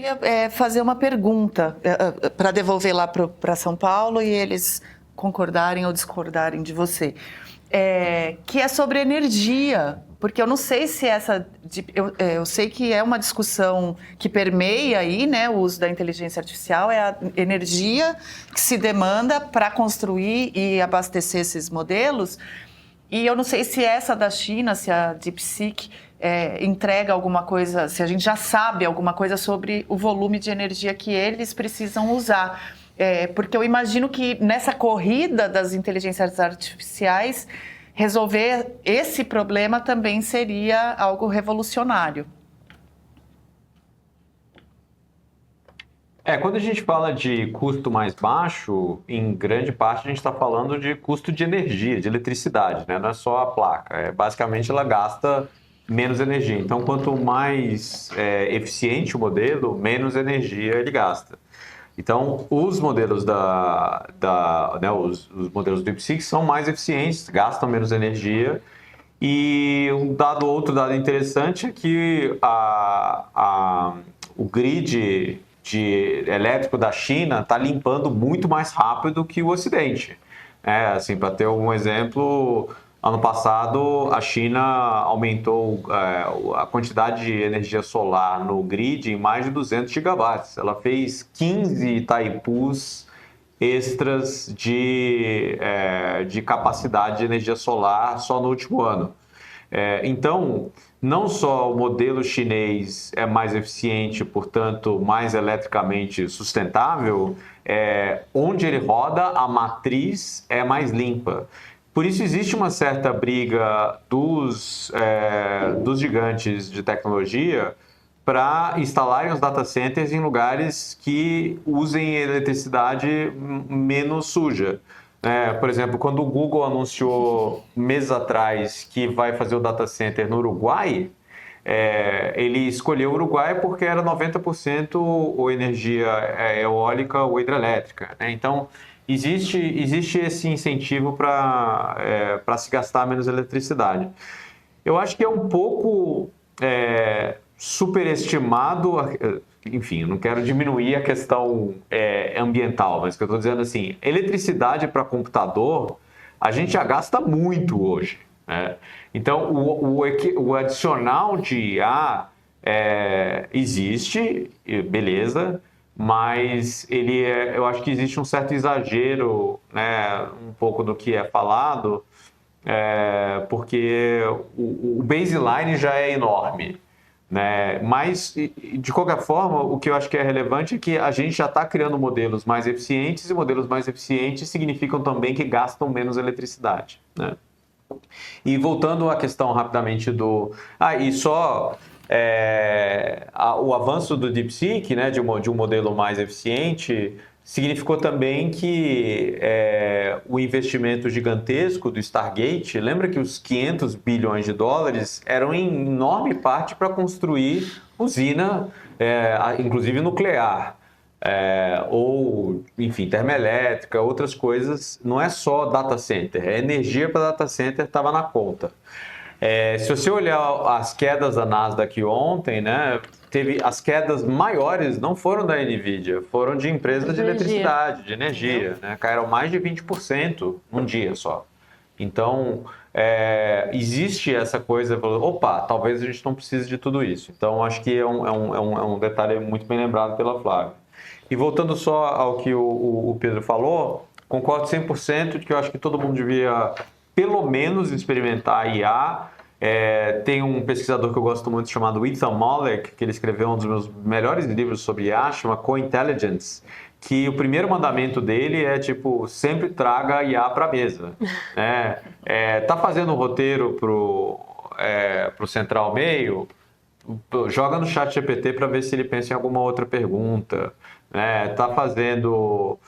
queria fazer uma pergunta para devolver lá para São Paulo e eles concordarem ou discordarem de você, que é sobre energia, porque eu não sei se eu sei que é uma discussão que permeia aí, né, o uso da inteligência artificial, é a energia que se demanda para construir e abastecer esses modelos, e eu não sei se essa da China, se a DeepSeek entrega alguma coisa, se a gente já sabe alguma coisa sobre o volume de energia que eles precisam usar. Porque eu imagino que nessa corrida das inteligências artificiais, resolver esse problema também seria algo revolucionário. Quando a gente fala de custo mais baixo, em grande parte a gente está falando de custo de energia, de eletricidade, né? Não é só a placa. Basicamente, ela gasta menos energia. Então, quanto mais eficiente o modelo, menos energia ele gasta. Então, os modelos os modelos do DeepSeek são mais eficientes, gastam menos energia. E outro dado interessante é que o grid elétrico da China está limpando muito mais rápido que o Ocidente. Assim, para ter um exemplo, ano passado a China aumentou a quantidade de energia solar no grid em mais de 200 gigawatts. Ela fez 15 Itaipus extras de capacidade de energia solar só no último ano. Então, não só o modelo chinês é mais eficiente, portanto, mais eletricamente sustentável, onde ele roda, a matriz é mais limpa. Por isso existe uma certa briga dos gigantes de tecnologia para instalarem os data centers em lugares que usem eletricidade menos suja. Por exemplo, quando o Google anunciou meses atrás que vai fazer o data center no Uruguai, ele escolheu o Uruguai porque era 90% ou energia eólica ou hidrelétrica. Então, existe esse incentivo para se gastar menos eletricidade. Eu acho que é um pouco superestimado, enfim, eu não quero diminuir a questão ambiental, mas o que eu estou dizendo assim, eletricidade para computador, a gente já gasta muito hoje. Então, o adicional de IA existe, beleza, mas eu acho que existe um certo exagero, né, um pouco do que é falado, porque o baseline já é enorme. Mas, de qualquer forma, o que eu acho que é relevante é que a gente já está criando modelos mais eficientes, e modelos mais eficientes significam também que gastam menos eletricidade. E voltando à questão rapidamente o avanço do DeepSeek, né, de um modelo mais eficiente, significou também que o investimento gigantesco do Stargate, lembra que os 500 bilhões de dólares eram em enorme parte para construir usina, inclusive nuclear, ou, enfim, termoelétrica, outras coisas. Não é só data center, energia para data center estava na conta. Se você olhar as quedas da Nasdaq ontem, né, as quedas maiores não foram da NVIDIA, foram de empresas de eletricidade, de energia, né, caíram mais de 20% num dia só. Então, existe essa coisa, opa, talvez a gente não precise de tudo isso. Então, acho que é um detalhe muito bem lembrado pela Flávia. E voltando só ao que o Pedro falou, concordo 100% de que eu acho que todo mundo devia, pelo menos, experimentar a IA. Tem um pesquisador que eu gosto muito chamado Ethan Mollick, que ele escreveu um dos meus melhores livros sobre IA, chama Cointelligence, que o primeiro mandamento dele é tipo, sempre traga IA para a mesa. Tá fazendo um roteiro pro Central Mail, joga no chat GPT para ver se ele pensa em alguma outra pergunta. Tá fazendo...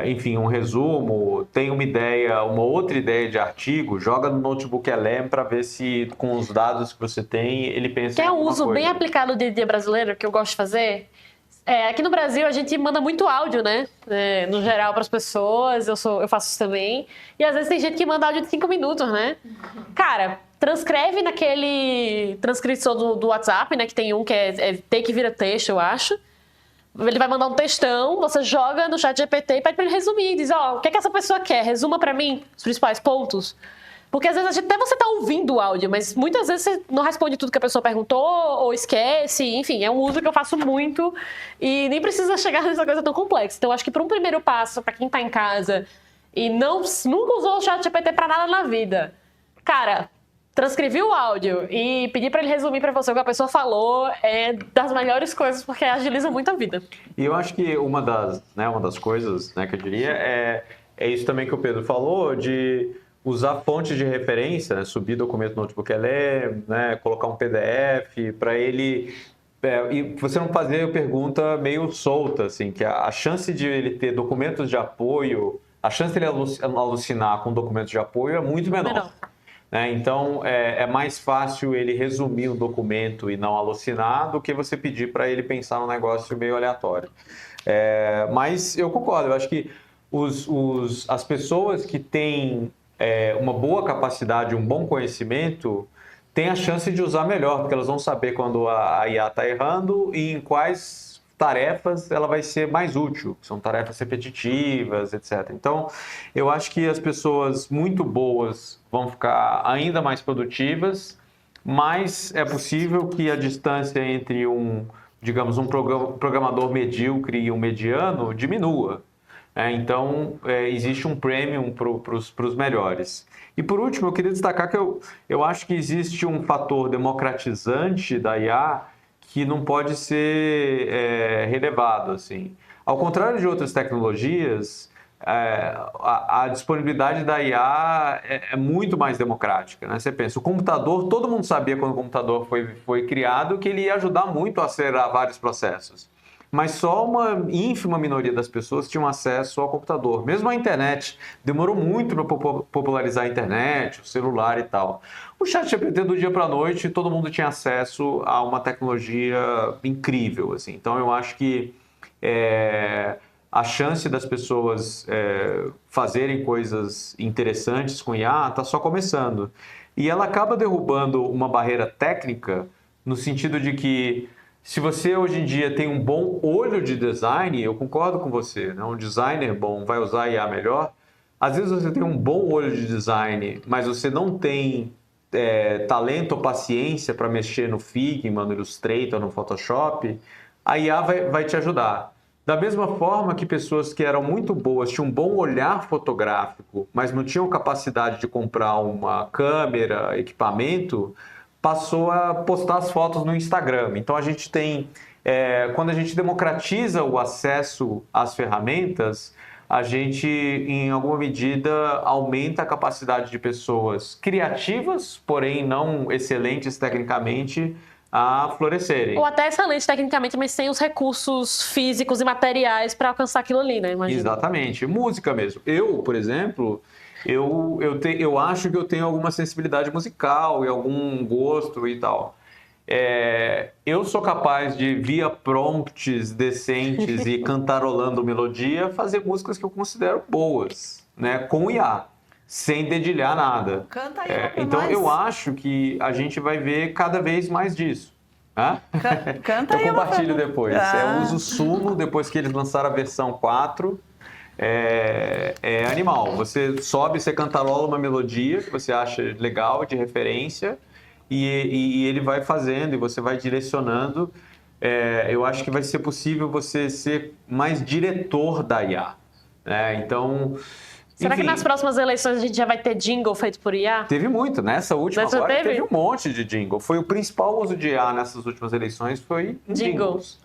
enfim, um resumo, tem uma outra ideia de artigo, joga no notebook LM para ver se com os dados que você tem, ele pensa em alguma coisa. Quer um uso bem aplicado do dia a dia brasileiro, que eu gosto de fazer? Aqui no Brasil a gente manda muito áudio, né? No geral para as pessoas, eu faço isso também. E às vezes tem gente que manda áudio de 5 minutos, né? Cara, transcreve naquele transcritor do WhatsApp, né? Que tem um que é take vira texto, eu acho. Ele vai mandar um textão, você joga no chat GPT e pede pra ele resumir. Diz, o que é que essa pessoa quer? Resuma pra mim os principais pontos. Porque às vezes até você tá ouvindo o áudio, mas muitas vezes você não responde tudo que a pessoa perguntou ou esquece. Enfim, é um uso que eu faço muito e nem precisa chegar nessa coisa tão complexa. Então, acho que para um primeiro passo, para quem tá em casa e nunca usou o chat GPT pra nada na vida, cara, transcrever o áudio e pedir para ele resumir para você o que a pessoa falou é das melhores coisas, porque agiliza muito a vida. E eu acho que uma das coisas, né, que eu diria é isso também que o Pedro falou, de usar fontes de referência, né, subir documento no notebook LE, né, colocar um PDF para ele... e você não fazer a pergunta meio solta, assim, que a chance de ele ter documentos de apoio, a chance de ele alucinar com documentos de apoio é muito menor. Então, é mais fácil ele resumir um documento e não alucinar do que você pedir para ele pensar num negócio meio aleatório. Mas eu concordo, eu acho que as pessoas que têm uma boa capacidade, um bom conhecimento, têm a chance de usar melhor, porque elas vão saber quando a IA está errando e em quais tarefas ela vai ser mais útil, são tarefas repetitivas, etc. Então, eu acho que as pessoas muito boas vão ficar ainda mais produtivas, mas é possível que a distância entre um programador medíocre e um mediano diminua. Então, existe um premium para os melhores. E por último, eu queria destacar que eu acho que existe um fator democratizante da IA que não pode ser relevado, assim. Ao contrário de outras tecnologias, a disponibilidade da IA é muito mais democrática, né? Você pensa, o computador, todo mundo sabia quando o computador foi criado que ele ia ajudar muito a acelerar vários processos. Mas só uma ínfima minoria das pessoas tinham acesso ao computador. Mesmo a internet, demorou muito para popularizar a internet, o celular e tal. O ChatGPT do dia para a noite, todo mundo tinha acesso a uma tecnologia incrível, assim. Então, eu acho que a chance das pessoas fazerem coisas interessantes com IA está só começando. E ela acaba derrubando uma barreira técnica no sentido de que se você hoje em dia tem um bom olho de design, eu concordo com você, né? Um designer bom vai usar IA melhor. Às vezes você tem um bom olho de design, mas você não tem talento ou paciência para mexer no Figma, no Illustrator, no Photoshop, a IA vai te ajudar. Da mesma forma que pessoas que eram muito boas, tinham um bom olhar fotográfico, mas não tinham capacidade de comprar uma câmera, equipamento, passou a postar as fotos no Instagram. Então, a gente tem... quando a gente democratiza o acesso às ferramentas, a gente, em alguma medida, aumenta a capacidade de pessoas criativas, porém não excelentes tecnicamente, a florescerem. Ou até excelentes tecnicamente, mas sem os recursos físicos e materiais para alcançar aquilo ali, né? Imagina. Exatamente. Música mesmo. Eu, por exemplo... Eu acho que eu tenho alguma sensibilidade musical e algum gosto e tal. Eu sou capaz de, via prompts decentes e cantarolando melodia, fazer músicas que eu considero boas, né, com IA, sem dedilhar nada. Canta aí, então, eu acho que a gente vai ver cada vez mais disso. Canta aí. Eu compartilho depois. Eu uso o Suno, depois que eles lançaram a versão 4. É animal. Você sobe, você cantarola uma melodia que você acha legal, de referência, e ele vai fazendo e você vai direcionando. Eu acho que vai ser possível você ser mais diretor da IA. Então... Será que nas próximas eleições a gente já vai ter jingle feito por IA? Teve muito. Nessa última agora teve um monte de jingle. Foi o principal uso de IA nessas últimas eleições, foi jingles.